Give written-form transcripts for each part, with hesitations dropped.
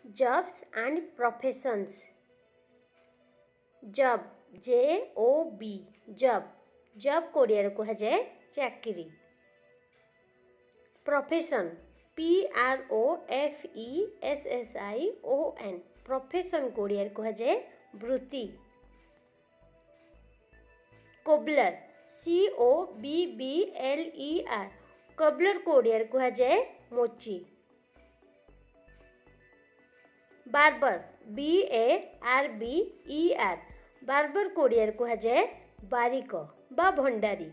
Jobs and professions. Job Job job job Kodia रे कहा जाए चाकरी. Profession profession profession कोडिया रे कहा जाए वृत्ति. Cobbler cobbler cobbler कोडिया रे कहा जाए मोची. बार्बर barber बार्बर कोडिया रे कहा जाए बारिक बा Bhandari.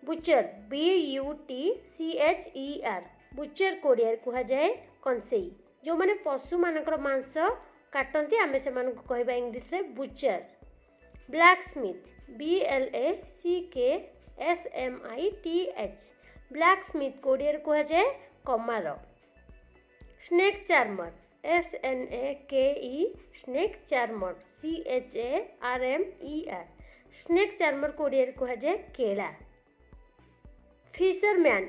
Butcher butcher butcher Kodia रे कहा जाए कंसेई. जो माने पशु मानकर मांस काटंती आमे से मानको कहबा इंग्लिश रे बुचर. ब्लैकस्मिथ blacksmith ब्लैकस्मिथ कोडिया रे कहा जाए कमार. Snake charmer snake snake charmer charmer snake charmer कोडिया रे कहा जाए केला. फिशरमैन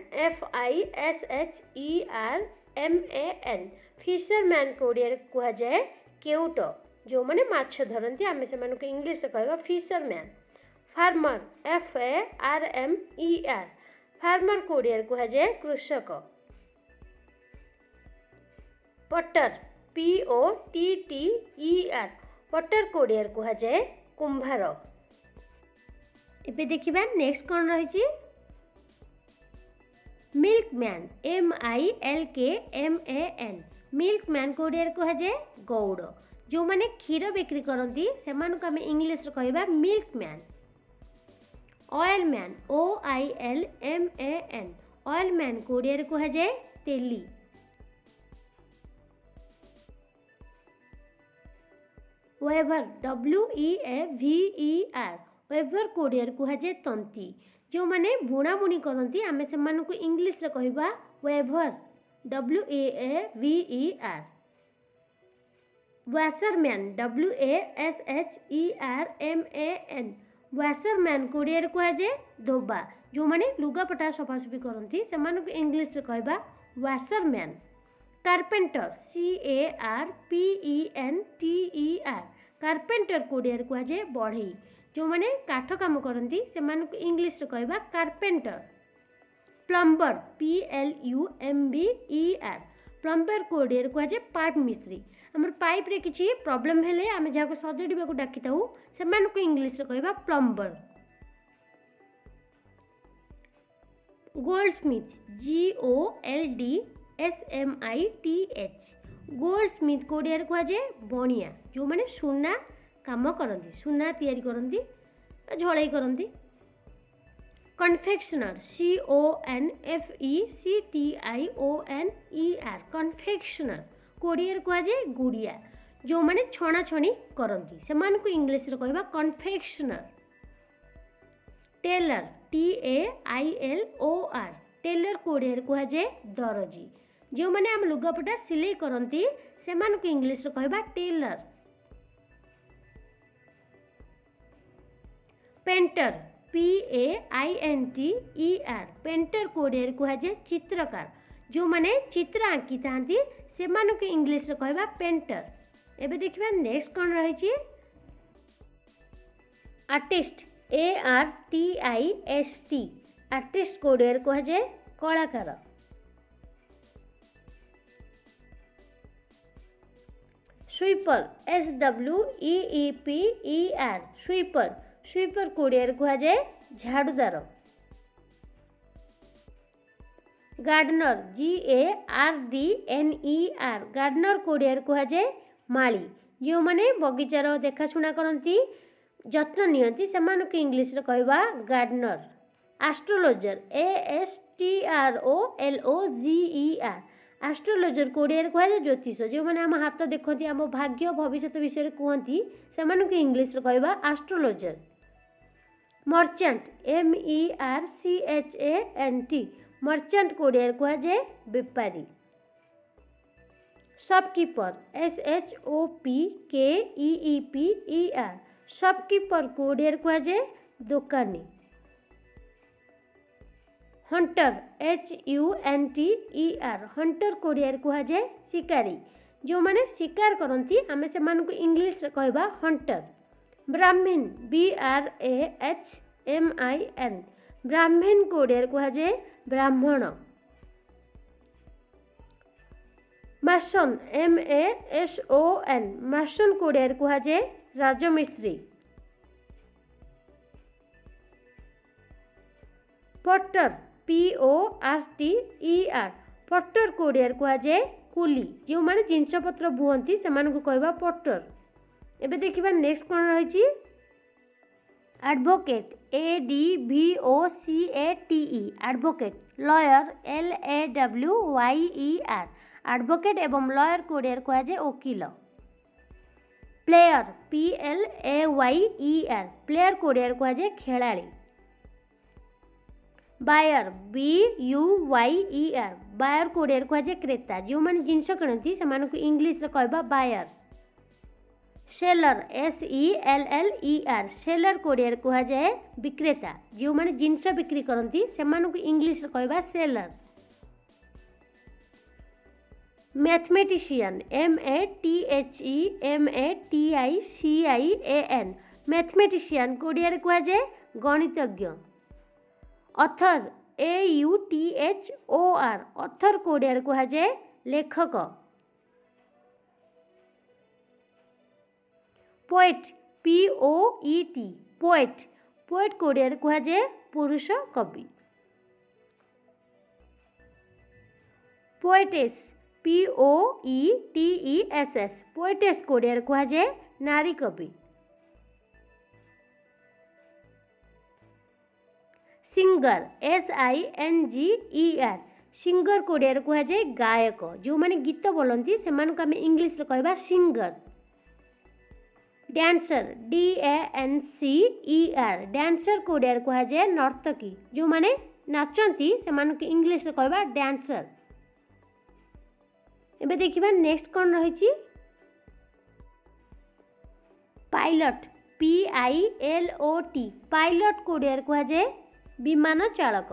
fisherman फिशरमैन कोडिया रे कहा जाए केउट. जो माने माछ धरंती आमे से मानको इंग्लिश रे कहबा fisherman. Farmer farmer farmer Kodia रे कहा जाए कृषक. पटर potter पटर कोडिया रे कहा जाए कुंभार. एबे देखिबा नेक्स्ट कोन रहिची मिल्कमैन milkman मिल्कमैन कोडिया रे कहा जाए गौड़. जो माने क्षीर बिक्री करंती से मानको हमें इंग्लिश रे कहबा मिल्कमैन. ऑयलमैन oilman ऑयलमैन कोडिया रे कहा जाए तेली. वेवर वेवर कोडिया रे कहा जाए तंती. जो माने बुणा बुणी करंती आमे से मानको इंग्लिश रे कहबा weaver waver. Washerman washerman washerman कोडिया रे कहा जाए धोबा. जो माने लुगापटा सफासफी करंती से मानको इंग्लिश रे कहबा washerman. Carpenter carpenter carpenter Kodia रे कहा जाए बढ़ई. जो माने काठ काम करंती से मानको इंग्लिश रे कहबा carpenter. Plumber plumber plumber Kodia रे कहा जाए पाइप मिस्त्री. हमर पाइप रे किछि प्रॉब्लम हेले आमे जाको सजडिबा को डाकिताऊ से मानको इंग्लिश रे कहबा plumber. Goldsmith goldsmith Goldsmith Kodia रे कहा जाए बणिया. जो माने सुना काम करंती सुना तैयारी करंती झोळई करंती. कन्फेक्शनर confectioner कन्फेक्शनर कोडिया रे कहा जाए गुड़िया. जो माने छणा छणी करंती से मानको इंग्लिश रे कहबा confectioner. Taylor tailor Taylor Kodia रे कहा जाए दरजी. जो माने हम लुगापटा सिलाई करंती से मानको इंग्लिश रे कहबा Taylor. Painter painter painter Kodia रे कहा जाए चित्रकार. जो माने चित्र आंकी थांती से मानको इंग्लिश रे कहबा पेंटर. एबे देखिबा नेक्स्ट कोन रहिची आर्टिस्ट artist आर्टिस्ट कोडिया रे कहा जाए कलाकार. स्वीपर sweeper स्वीपर कोडिया रे कहा जाए झाड़ूदार. गार्डनर gardner गार्डनर कोडिया रे कहा जाए माली. जो माने बगीचार देखाशुना करंती जत्न नियंती से मानको इंग्लिश रे कहबा gardener. Astrologer astrologer astrologer Kodia रे कहा जाए ज्योतिष. जो माने हम हाथ देखती आम भाग्य भविष्य विषय कहती से मानको इंग्लिश रे कहबा astrologer. Merchant merchant merchant Kodia रे कहा जाए व्यापारी. शॉपकीपर shopkeeper शॉपकीपर कोडिया रे कहा जाए दुकानी. हंटर hunter हंटर कोडिया रे कहा जाए शिकारी. जो माने शिकार करती आम से इंग्लिश रे कहबा हंटर। ब्राह्मण BRAHMIN ब्राह्मण को ओडिया कह जाए ब्राह्मण। मासन MASON मासन को ओडिया कह जाए राजमिस्त्री। पट्टर PORTER पट्टर को ओडिया कह जाए कुली। जो माने जिनसपत्र बुहती से कहबा पट्टर। एबे देखिबा नेक्स्ट कोन रही advocate ADVOCATE advocate. Lawyer LAWYER advocate एवं लॉयर को ओडिया कह जाए वकील। प्लेयर PLAYER प्लेयर को ओडिया कह जाए खेलाड़ी। बायर BUYER बायर को ओडिया कह जाए क्रेता। जो माने जिनस किणती से इंग्लिश रे कहबा बायर। सेलर SELLER सेलर को ओडिया कह जाए विक्रेता। जो माने जिनस बिक्री करती से इंग्लिश रे कहबा सेलर। मैथमेटिशियन MATHEMATICIAN मैथमेटिशियन को ओडिया कह जाए गणितज्ञ। ऑथर AUTHOR ऑथर को ओडिया कह जाए लेखक। पोएट POET पोएट पोएट को ओडिया कह जाए पुरुष कवि। पोएटेस POETESS पोएटेस को ओडिया कह जाए नारी कवि। सिंगर SINGER सिंगर को ओडिया कह जाए गायक। जो माने गीत बोलती से आम इंग्लिश रे कहबा सिंगर। डांसर DANCER डांसर को ओडिया कह जाए नर्तकी। जो माने नाचती से इंग्लिश रे कहबा डांसर। एबे देखिबा नेक्स्ट कोन रही पायलट PILOT पायलट को ओडिया कह जाए विमान चालक।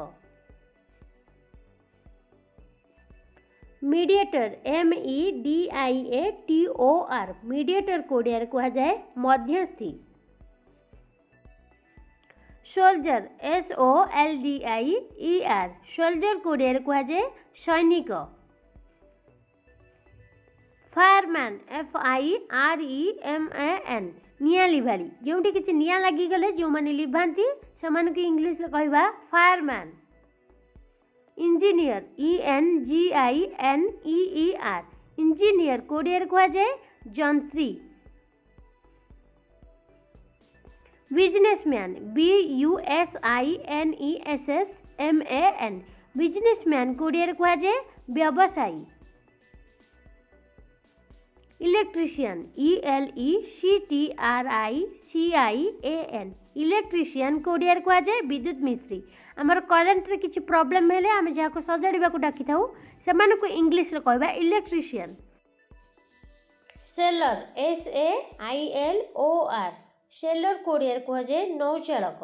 मीडिएटर MEDIATOR मीडिएटर को ओडिया कह जाए मध्यस्थी। सोल्जर SOLDIER सोल्जर को ओडिया कह जाए सैनिक। फायरमैन FIREMAN निया लिभाड़ी। जोटी किसी निया लगिगले जो मैंने लिभांती से इंग्लिश रे कहबा फायरमैन। इंजीनियर ENGINEER इंजीनियर को ओडिया कह जाए जंत्री। बिजनेसमैन BUSINESSMAN बिजनेसमैन को ओडिया कह जाए व्यवसायी। इलेक्ट्रीशियन ELECTRICIAN इलेक्ट्रीशियन को ओडिया कह जाए विद्युत मिस्त्री। आमर करेन्ट रे किछि प्रॉब्लम हेले आमे जाको सजाड़िबा को डाकी थाउ से मानको इंग्लिश रे कहबा इलेक्ट्रीशियन। सेलर SAILOR सेलर को ओडिया कह जाए नौचालक।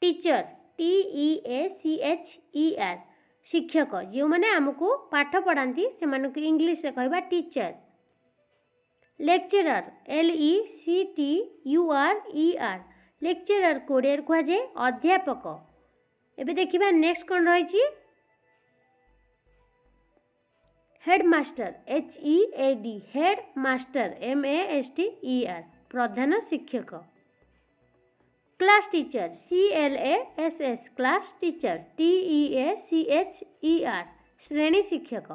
टीचर TEACHER शिक्षक। जो माने आमको पाठ पढ़ाती से इंग्लिश रे कहबा टीचर। लेक्चरर LECTURER लेक्चरर को ओडिया कह जाए अध्यापक। एबे देखिबा नेक्स्ट कोन रही हेडमास्टर HEAD हेडमास्टर MASTER प्रधान शिक्षक। Class teacher CLASS class teacher TEACHER श्रेणी शिक्षक।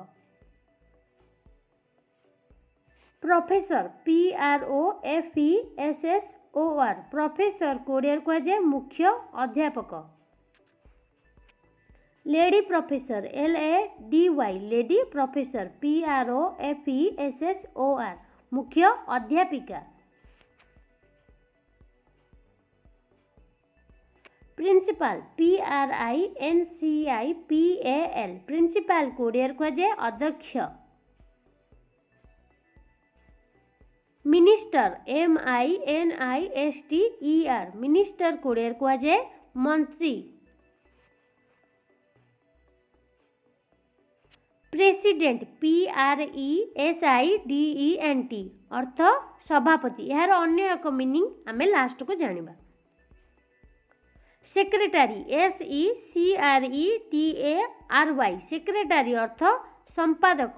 प्रोफेसर PROFESSOR प्रोफेसर को ओडिया कह जाए मुख्य अध्यापक। Lady professor LADY lady professor PROFESSOR मुख्य अध्यापिका। प्रिंसिपल PRINCIPAL प्रिंसिपल को ओडिया कह जाए अध्यक्ष। मिनिस्टर MINISTER मिनिस्टर को ओडिया कह जाए मंत्री। प्रेसिडेंट PRESIDENT अर्थ सभापति यार अन्य एक मीनिंग आमे लास्ट को जानिबा। सेक्रेटरी SECRETARY सेक्रेटरी अर्थ संपादक।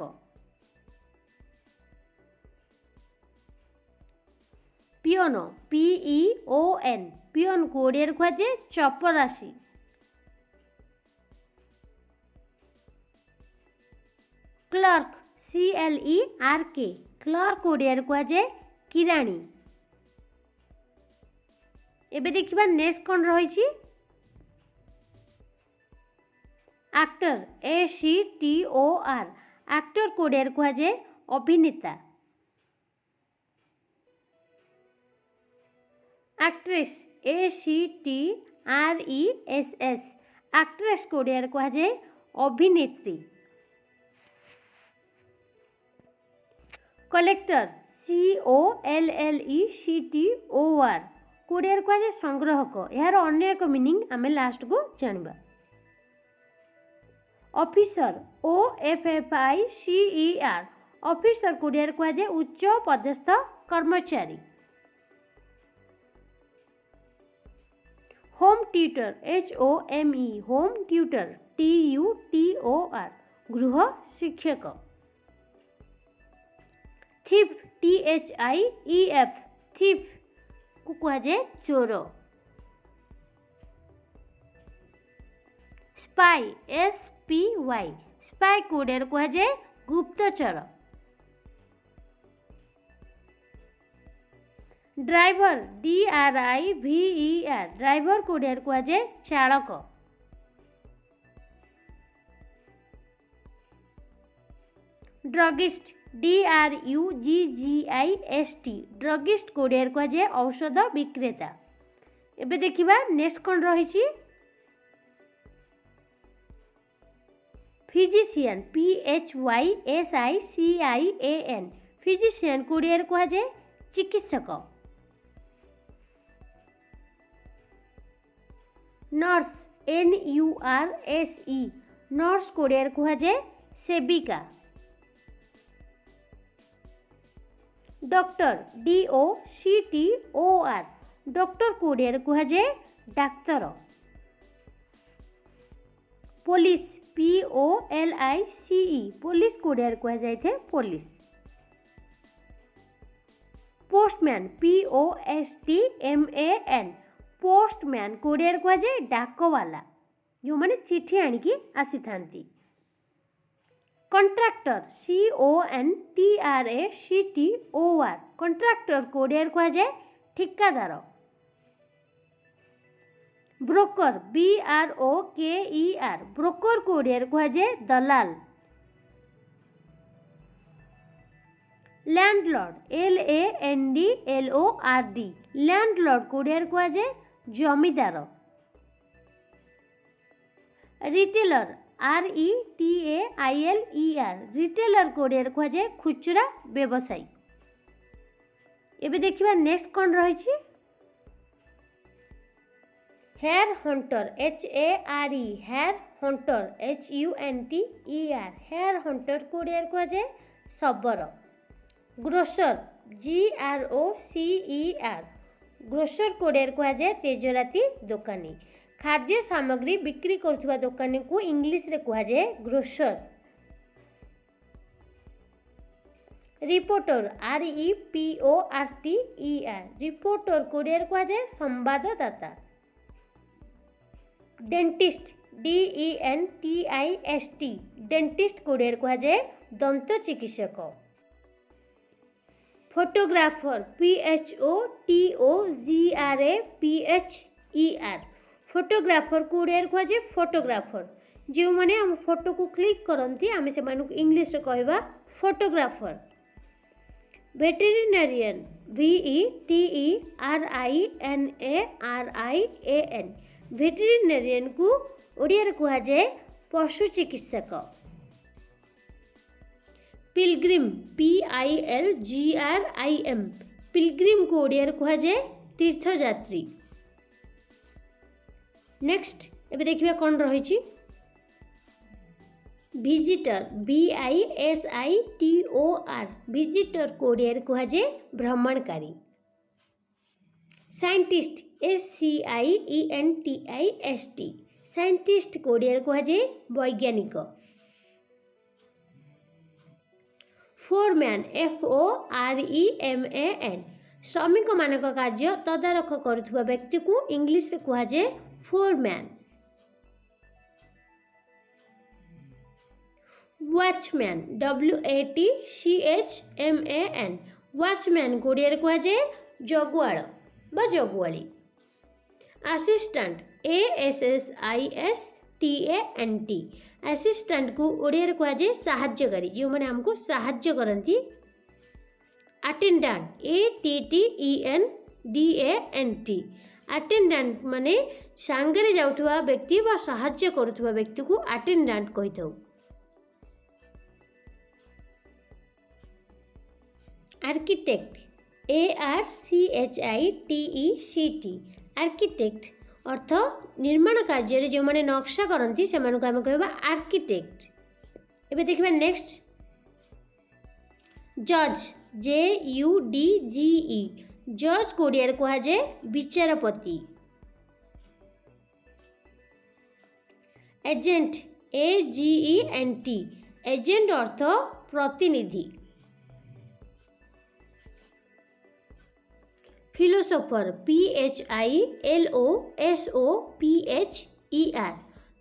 पियोन PEON पियोन को ओडिया रे कुहाजे चपरासी। क्लर्क CLERK क्लर्क ओडिया रे कुहाजे किराणी। एबे देखिबा नेक्स्ट कोन रहिछि एक्टर ACTOR एक्टर को ओडिया रे कुहाजे अभिनेता। एक्ट्रेस ACTRESS एक्ट्रेस को ओडिया रे कुहाजे अभिनेत्री। कलेक्टर COLLECTOR कोडिया रे कुहाजे संग्राहक यार अन्य एक मीनिंग आमे लास्ट को जानिबा। ऑफिसर OFFICER ऑफिसर कोडिया रे कुहाजे उच्च पदस्थ कर्मचारी। Home tutor HOME home tutor TUTOR गृह शिक्षक। थीफ THIEF थीफ को कुहाजे चोर। स्पाई SPY स्पाई कोडिया रे कुहाजे गुप्तचर। ड्राइवर DRIVER ड्राइवर कोडिया रे कुहाजे चालक। ड्रगिस्ट DRUGGIST ड्रगिस्ट कोडिया रे कुहाजे औषध विक्रेता। एबे देखिबा नेक्स्ट कोन रहिछि फिजिशियन PHYSICIAN फिजिशियन कोडिया रे कुहाजे चिकित्सक। नर्स NURSE नर्स कोडिया रे कुहाजे सेविका। डॉक्टर DOCTOR डॉक्टर कोडिया रे कुहाजे doctor. Police POLICE police Kodia रे कुहा जायथे police. Postman POSTMAN postman Kodia रे कुहा जाय डाकवाला जो माने चिठी आनी की आसी थांती। कॉन्ट्रैक्टर CONTRACTOR कॉन्ट्रैक्टर कोडिया रे कुहा जाय ठेकेदार। ब्रोकर BROKER ब्रोकर कोडिया रे कुहा जाय दलाल। लैंडलॉर्ड LANDLORD लैंडलॉर्ड कोडिया रे कुहा जाय zamindar. Retailer RETAILER retailer Kodia रे कुहा जाय खुचरा व्यवसायी। एबे देखिबा नेक्स्ट कोन रहिछि hare hunter HARE hare hunter HUNTER hare hunter कोडिया रे कुहा जाय शबर। ग्रोसर GROCER ग्रोसर कोडिया रे कुहा जाय तेजराती दुकानी। खाद्य सामग्री बिक्री करथुवा दुकानी को इंग्लिश रे कुहा जाय grocer. Reporter REPORTER reporter Kodia रे कुहा जाय संवाददाता। डेंटिस्ट DENTIST डेंटिस्ट कोडिया रे कुहा जाय दंत चिकित्सक। फोटोग्राफर PHOTOGRAPHER फोटोग्राफर कोडिया रे कुहा जाय फोटोग्राफर जो माने हम फोटो को क्लिक करंती आमे से मानु इंग्लिश रे कहबा फोटोग्राफर। वेटेरिनेरियन VETERINARIAN वेटेरिनेरियन को ओडिया रे कुहा जाय पशु चिकित्सक। पिलग्रिम PILGRIM पिलग्रिम को ओडिया रे कुहा जाय तीर्थयात्री। नेक्स्ट एबे देखिबा कोन रहिछि ଭିଜିଟର VISITOR ଭିଜିଟର को ओडिया रे कुहा जे भ्रमणकारी। साइंटिस्ट SCIENTIST साइंटिस्ट को ओडिया रे कुहा जे वैज्ञानिक। फोरमैन FOREMAN श्रमिक मानक कार्य तदारख करुवा व्यक्ति को इंग्लिश रे कुहा जे फोरमैन। वॉचमैन WATCHMAN वॉचमैन को ओडिया रे कुहा जे जगुआल बा जगुआली। असिस्टेंट ASSISTANT असिस्टेंट को ओडिया रे कुहा जे सहाय्यकारी जो माने हमको सहाय्य करंती। अटेंडेंट ATTENDANT अटेंडेंट माने सांगरे जाउथुवा व्यक्ति बा सहाय्य करुथुवा व्यक्ति को अटेंडेंट कहिथौ। आर्किटेक्ट ARCHITECT आर्किटेक्ट अर्थ निर्माण कार्य जो माने नक्शा करती से आम कहवा आर्किटेक्ट। एबे देखिबा नेक्स्ट जज JUDGE जज को ओडिया रे कुहा जे विचारपति। एजेंट AGENT एजेंट अर्थ प्रतिनिधि। फिलोसोफर PHILOSOPHER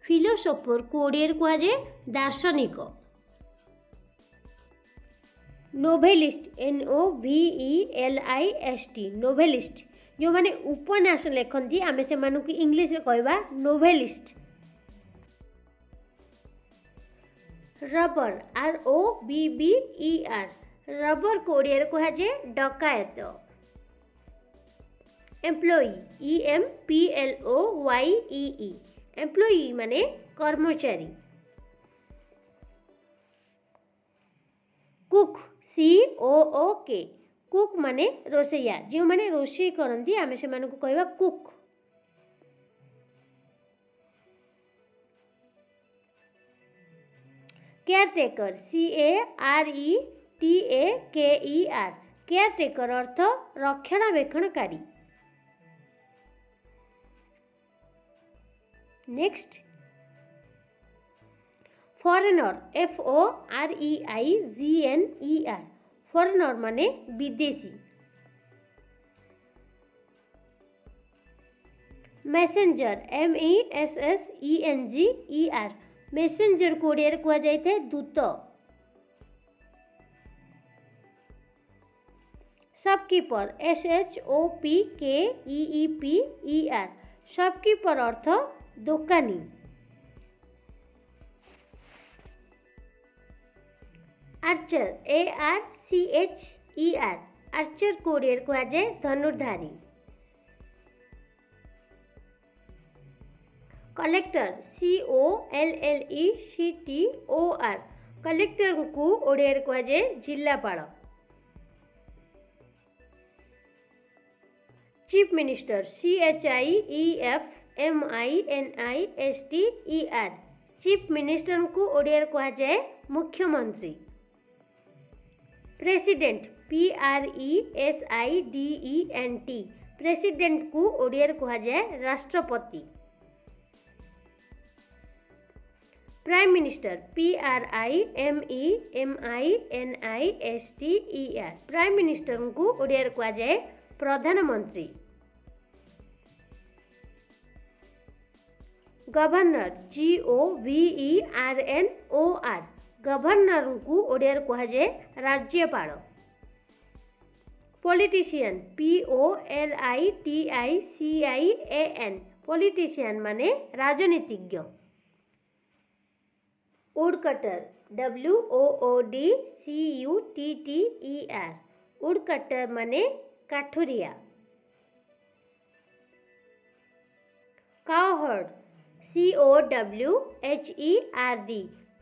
फिलोसोफर को ओडिया रे कुहा जे दार्शनिक। नोवेलिस्ट NOVELIST नोवेलिस्ट जो माने उपन्यास लेखन्ती आमे से मानु की इंग्लिश रे कहबा नोवेलिस्ट। रबर ROBBER रबर को ओडिया रे कुहा जे डकायत। एम्प्लॉई EMPLOYEE एम्प्लॉई माने कर्मचारी। कुक COOK कुक माने रोसैया जो माने रोषेई करंती आमे से मानको कहबा कुक। केयरटेकर CARETAKER केयरटेकर अर्थ रक्षणाबेक्षणकारी। नेक्स्ट फॉरेनर FOREIGNER फॉरेनर माने विदेशी। मैसेंजर MESSENGER मैसेंजर को ओडिया रे कुहा जायते दूत। शॉपकीपर SHOPKEEPER शॉपकीपर अर्थ दोकानी। आर्चर ARCHER आर्चर को ओडिया रे कुहा जाय धनुर्धारी। कलेक्टर COLLECTOR कलेक्टर को ओडिया रे कुहा जाय जिल्लापाल। Chief minister CHIEFMINISTER chief minister को ओडिया रे कुहा जाय मुख्यमंत्री। प्रेसिडेंट PRESIDENT प्रेसिडेंट को ओडिया रे कुहा जाय राष्ट्रपति। Prime minister PRIMEMINISTER prime minister को ओडिया रे कुहा जाय प्रधानमंत्री। गवर्नर GOVERNOR गवर्नर को ओडिया रे कुहा जाय राज्यपाल। पॉलिटिशियन POLITICIAN पॉलिटिशियन माने राजनीतिज्ञ। वुडकटर WOODCUTTER वुडकटर माने काठुरिया। काउहर्ड COWHERD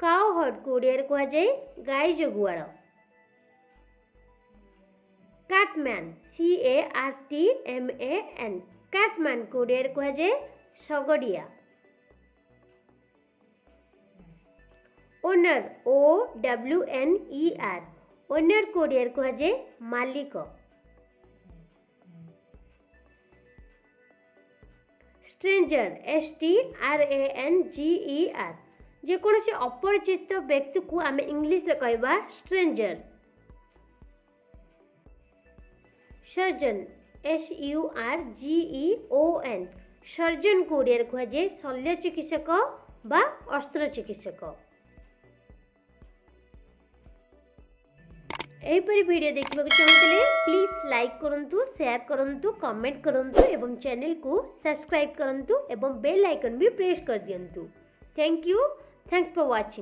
काउहर्ड को ओडिया रे कुहा जाय गाय जगुआल। कैटमैन CARTMAN कैटमैन को ओडिया रे कुहा जाय शगड़िया। ओनर OWNER ओनर को ओडिया कह जाए मालिक। स्ट्रेंजर STRANGER जेकोसी अपरिचित व्यक्ति को आम इंग्लिश रे कहबा स्ट्रेंजर। सर्जन SURGEON सर्जन को ओडिया कह जाए शल्य चिकित्सक बा अस्त्र चिकित्सक। एहीपरि वीडियो देखा चाहूले प्लीज लाइक करंतु, शेयर करंतु, कमेंट करंतु एवं चैनल को सब्सक्राइब करंतु एवं बेल आइकन भी प्रेस कर दियंतु। Thank you, thanks for watching.